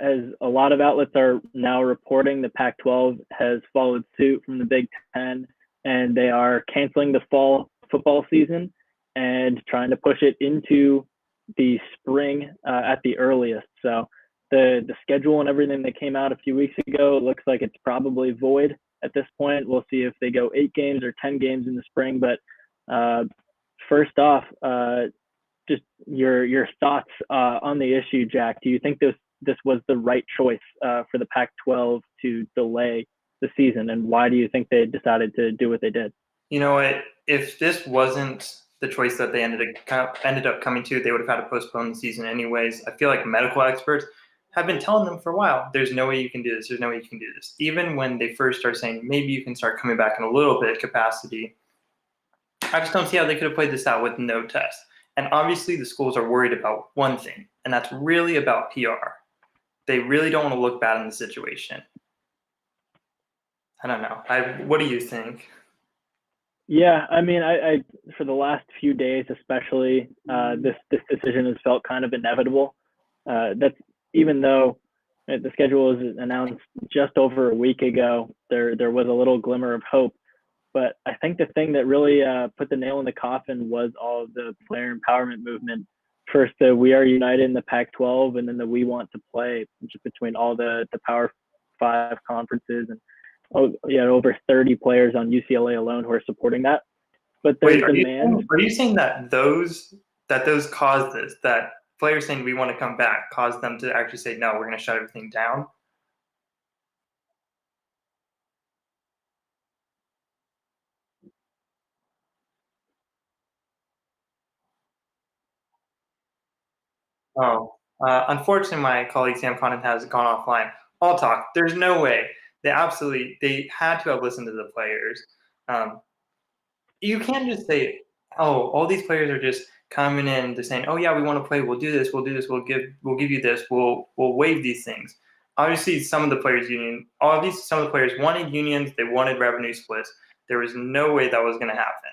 as a lot of outlets are now reporting, the Pac-12 has followed suit from the Big Ten, and they are canceling the fall football season and trying to push it into the spring at the earliest. So the schedule and everything that came out a few weeks ago, it looks like it's probably void at this point. We'll see if they go 8 games or 10 games in the spring. But first off, just your thoughts on the issue, Jack. Do you think this was the right choice for the Pac-12 to delay the season, and why do you think they decided to do what they did? You know what? If this wasn't the choice that they ended up coming to, they would have had to postpone the season anyways. I feel like medical experts have been telling them for a while, there's no way you can do this. There's no way you can do this. Even when they first started saying, maybe you can start coming back in a little bit capacity, I just don't see how they could have played this out with no test. And obviously the schools are worried about one thing, and that's really about PR. They really don't want to look bad in the situation. I don't know. What do you think? Yeah, I mean, I for the last few days, especially, this decision has felt kind of inevitable. That's even though the schedule was announced just over a week ago, there was a little glimmer of hope. But I think the thing that really put the nail in the coffin was all of the player empowerment movement. First, the We Are United in the Pac-12, and then the We Want to Play, which is between all the Power 5 conferences, and over 30 players on UCLA alone who are supporting that. But there's demand. Are you saying that those caused this? That players saying we want to come back caused them to actually say, no, we're going to shut everything down? Oh, unfortunately, my colleague Sam Connon has gone offline. I'll talk. There's no way. They had to have listened to the players. You can't just say, oh, all these players are just coming in, they're saying, oh yeah, we want to play, we'll do this, we'll give you this, we'll waive these things. Obviously, some of the players wanted unions, they wanted revenue splits. There was no way that was going to happen.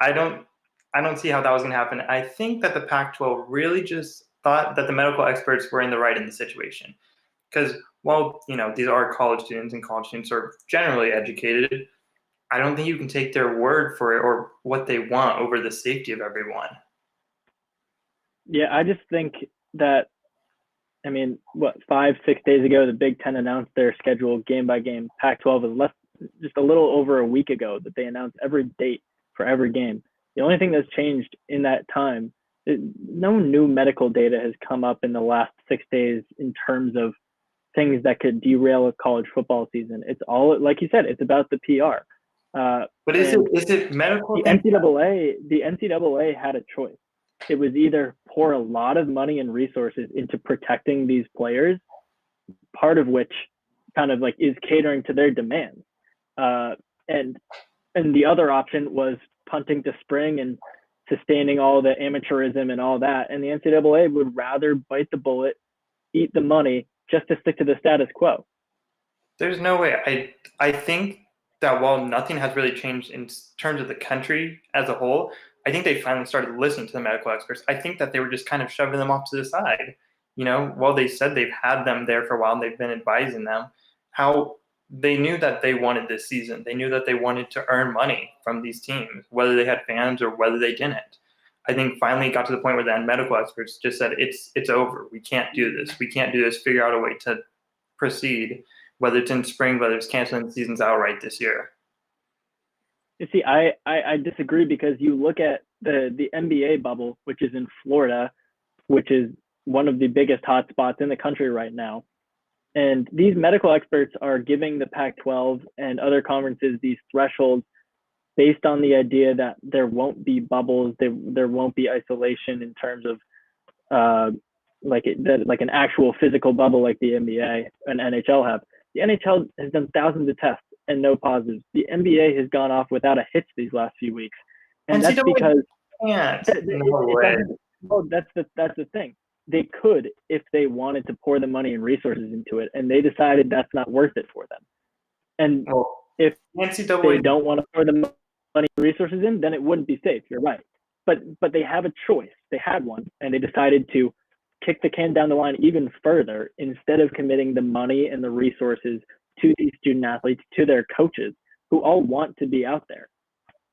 I don't see how that was going to happen. I think that the Pac-12 really just thought that the medical experts were in the right in the situation. Because while, these are college students and college students are generally educated, I don't think you can take their word for it or what they want over the safety of everyone. Yeah, I just think that, 5-6 days ago, the Big Ten announced their schedule game by game. Pac-12 is just a little over a week ago that they announced every date for every game. The only thing that's changed in that time, no new medical data has come up in the last 6 days in terms of things that could derail a college football season. It's all, like you said, it's about the PR. But is it medical? The NCAA had a choice. It was either pour a lot of money and resources into protecting these players, part of which kind of like is catering to their demands, and the other option was punting to spring and sustaining all the amateurism and all that. And the NCAA would rather bite the bullet, eat the money, just to stick to the status quo. There's no way. I think that while nothing has really changed in terms of the country as a whole, I think they finally started listening to the medical experts. I think that they were just kind of shoving them off to the side. While they said they've had them there for a while and they've been advising them, how they knew that they wanted this season. They knew that they wanted to earn money from these teams, whether they had fans or whether they didn't. I think finally it got to the point where the medical experts just said, it's over. We can't do this. We can't do this. Figure out a way to proceed, whether it's in spring, whether it's canceling the seasons outright this year. You see, I disagree, because you look at the NBA bubble, which is in Florida, which is one of the biggest hotspots in the country right now. And these medical experts are giving the Pac-12 and other conferences these thresholds based on the idea that there won't be bubbles, there won't be isolation in terms of like an actual physical bubble like the NBA and NHL have. The NHL has done thousands of tests and no positives. The NBA has gone off without a hitch these last few weeks, and that's because that's the thing. They could, if they wanted to, pour the money and resources into it, and they decided that's not worth it for them. And if they don't want to pour the money and resources in, then it wouldn't be safe. You're right, but they have a choice. They had one, and they decided to kick the can down the line even further instead of committing the money and the resources to these student athletes, to their coaches, who all want to be out there.